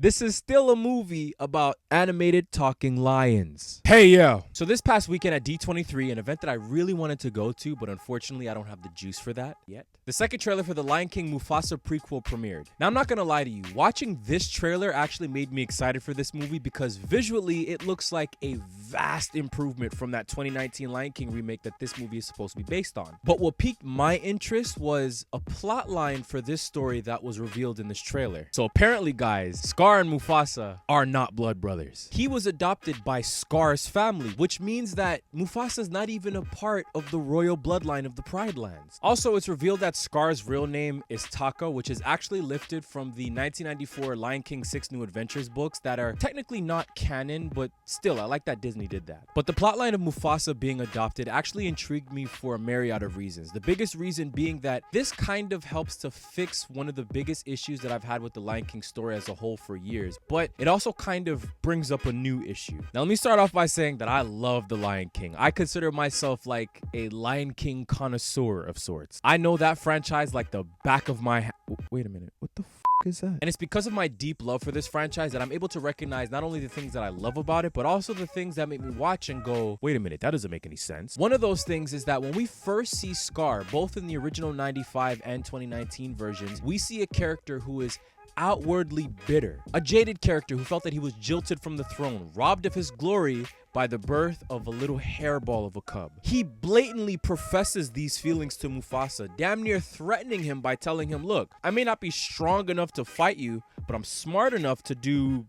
this is still a movie about animated talking lions. Hey, yo. So this past weekend at D23, an event that I really wanted to go to, but unfortunately I don't have the juice for that yet. The second trailer for the Lion King Mufasa prequel premiered. Now, I'm not gonna lie to you, watching this trailer actually made me excited for this movie because visually it looks like a vast improvement from that 2019 Lion King remake that this movie is supposed to be based on. But what piqued my interest was a plot line for this story that was revealed in this trailer. So apparently, guys, Scar and Mufasa are not blood brothers. He was adopted by Scar's family, which means that Mufasa's not even a part of the royal bloodline of the Pride Lands. Also, it's revealed that Scar's real name is Taka, which is actually lifted from the 1994 Lion King 6 New Adventures books that are technically not canon, but still, I like that Disney did that. But the plotline of Mufasa being adopted actually intrigued me for a myriad of reasons. The biggest reason being that this kind of helps to fix one of the biggest issues that I've had with the Lion King story as a whole for years, but it also kind of brings up a new issue. Now, let me start off by saying that I love the Lion King. I consider myself like a Lion King connoisseur of sorts. I know that franchise like the back of my wait a minute, what the is that? And it's because of my deep love for this franchise that I'm able to recognize not only the things that I love about it, but also the things that make me watch and go, wait a minute, that doesn't make any sense. One of those things is that when we first see Scar, both in the original 95 and 2019 versions, we see a character who is outwardly bitter, a jaded character who felt that he was jilted from the throne, robbed of his glory by the birth of a little hairball of a cub. He blatantly professes these feelings to Mufasa, damn near threatening him by telling him, look, I may not be strong enough to fight you, but I'm smart enough to do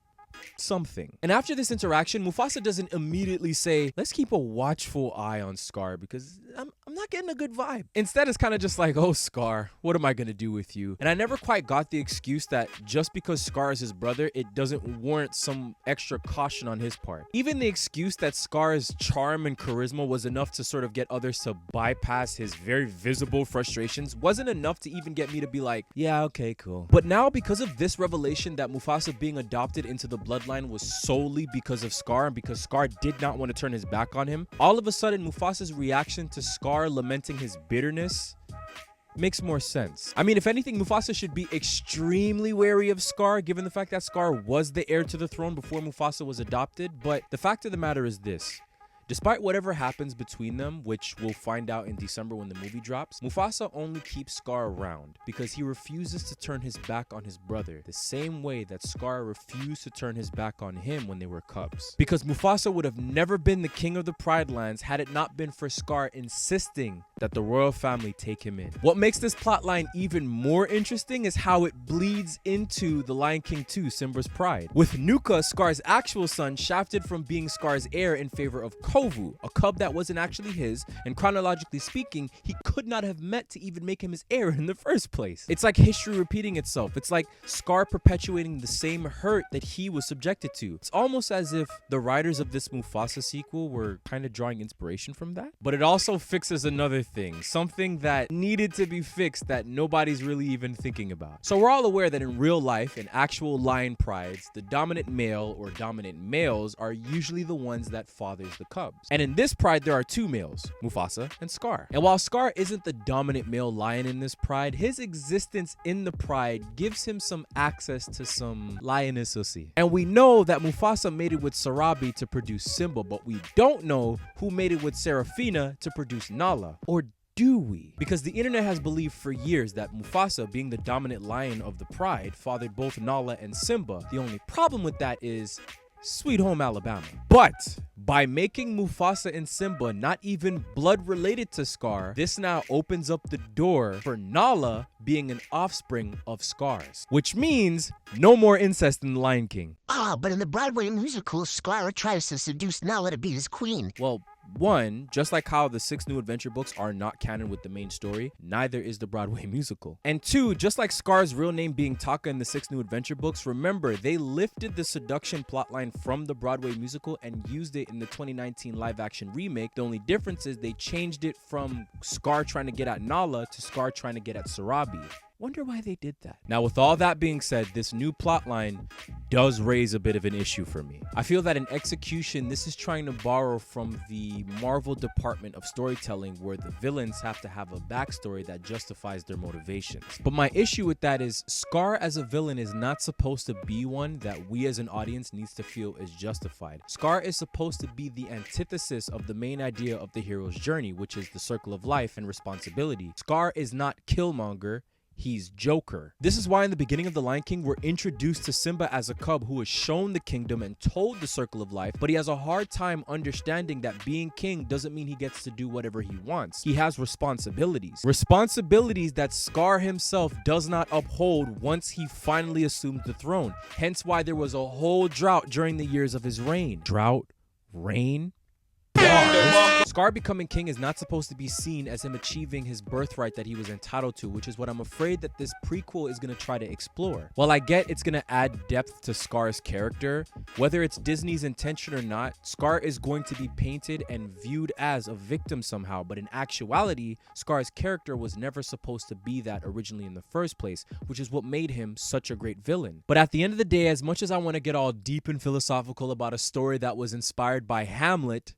something. And after this interaction, Mufasa doesn't immediately say, let's keep a watchful eye on Scar because I'm not getting a good vibe. Instead, it's kind of just like, oh, Scar, what am I going to do with you? And I never quite got the excuse that just because Scar is his brother, it doesn't warrant some extra caution on his part. Even the excuse that Scar's charm and charisma was enough to sort of get others to bypass his very visible frustrations wasn't enough to even get me to be like, yeah, okay, cool. But now, because of this revelation that Mufasa being adopted into the bloodline was solely because of Scar and because Scar did not want to turn his back on him, all of a sudden Mufasa's reaction to Scar lamenting his bitterness makes more sense. I mean, if anything, Mufasa should be extremely wary of Scar, given the fact that Scar was the heir to the throne before Mufasa was adopted. But the fact of the matter is this. Despite whatever happens between them, which we'll find out in December when the movie drops, Mufasa only keeps Scar around because he refuses to turn his back on his brother the same way that Scar refused to turn his back on him when they were cubs. Because Mufasa would have never been the king of the Pride Lands had it not been for Scar insisting that the royal family take him in. What makes this plotline even more interesting is how it bleeds into The Lion King 2, Simba's Pride, with Nuka, Scar's actual son, shafted from being Scar's heir in favor of Kovu, a cub that wasn't actually his, and chronologically speaking, he could not have met to even make him his heir in the first place. It's like history repeating itself. It's like Scar perpetuating the same hurt that he was subjected to. It's almost as if the writers of this Mufasa sequel were kind of drawing inspiration from that. But it also fixes another thing, something that needed to be fixed that nobody's really even thinking about. So we're all aware that in real life, in actual lion prides, the dominant male or dominant males are usually the ones that fathers the cubs. And in this pride, there are two males, Mufasa and Scar. And while Scar isn't the dominant male lion in this pride, his existence in the pride gives him some access to some lionesses. And we know that Mufasa mated with Sarabi to produce Simba, but we don't know who mated with Serafina to produce Nala. Or do we? Because the internet has believed for years that Mufasa, being the dominant lion of the pride, fathered both Nala and Simba. The only problem with that is Sweet Home Alabama. But by making Mufasa and Simba not even blood related to Scar, this now opens up the door for Nala being an offspring of Scar's, which means no more incest in The Lion King. But in the Broadway musical, Scar tries to seduce Nala to be his queen. Well, one, just like how the 6 New Adventure books are not canon with the main story, neither is the Broadway musical. And two, just like Scar's real name being Taka in the 6 New Adventure books, remember, they lifted the seduction plotline from the Broadway musical and used it in the 2019 live-action remake. The only difference is they changed it from Scar trying to get at Nala to Scar trying to get at Sarabi. Wonder why they did that. Now, with all that being said, this new plotline does raise a bit of an issue for me. I feel that in execution, this is trying to borrow from the Marvel department of storytelling, where the villains have to have a backstory that justifies their motivations. But my issue with that is Scar as a villain is not supposed to be one that we as an audience needs to feel is justified. Scar is supposed to be the antithesis of the main idea of the hero's journey, which is the circle of life and responsibility. Scar is not Killmonger, he's Joker. This is why in the beginning of The Lion King, we're introduced to Simba as a cub who is shown the kingdom and told the circle of life, but he has a hard time understanding that being king doesn't mean he gets to do whatever he wants. He has responsibilities. Responsibilities that Scar himself does not uphold once he finally assumes the throne. Hence why there was a whole drought during the years of his reign. Drought? Reign? Scar becoming king is not supposed to be seen as him achieving his birthright that he was entitled to, which is what I'm afraid that this prequel is going to try to explore. While I get it's going to add depth to Scar's character, whether it's Disney's intention or not, Scar is going to be painted and viewed as a victim somehow, but in actuality, Scar's character was never supposed to be that originally in the first place, which is what made him such a great villain. But at the end of the day, as much as I want to get all deep and philosophical about a story that was inspired by Hamlet,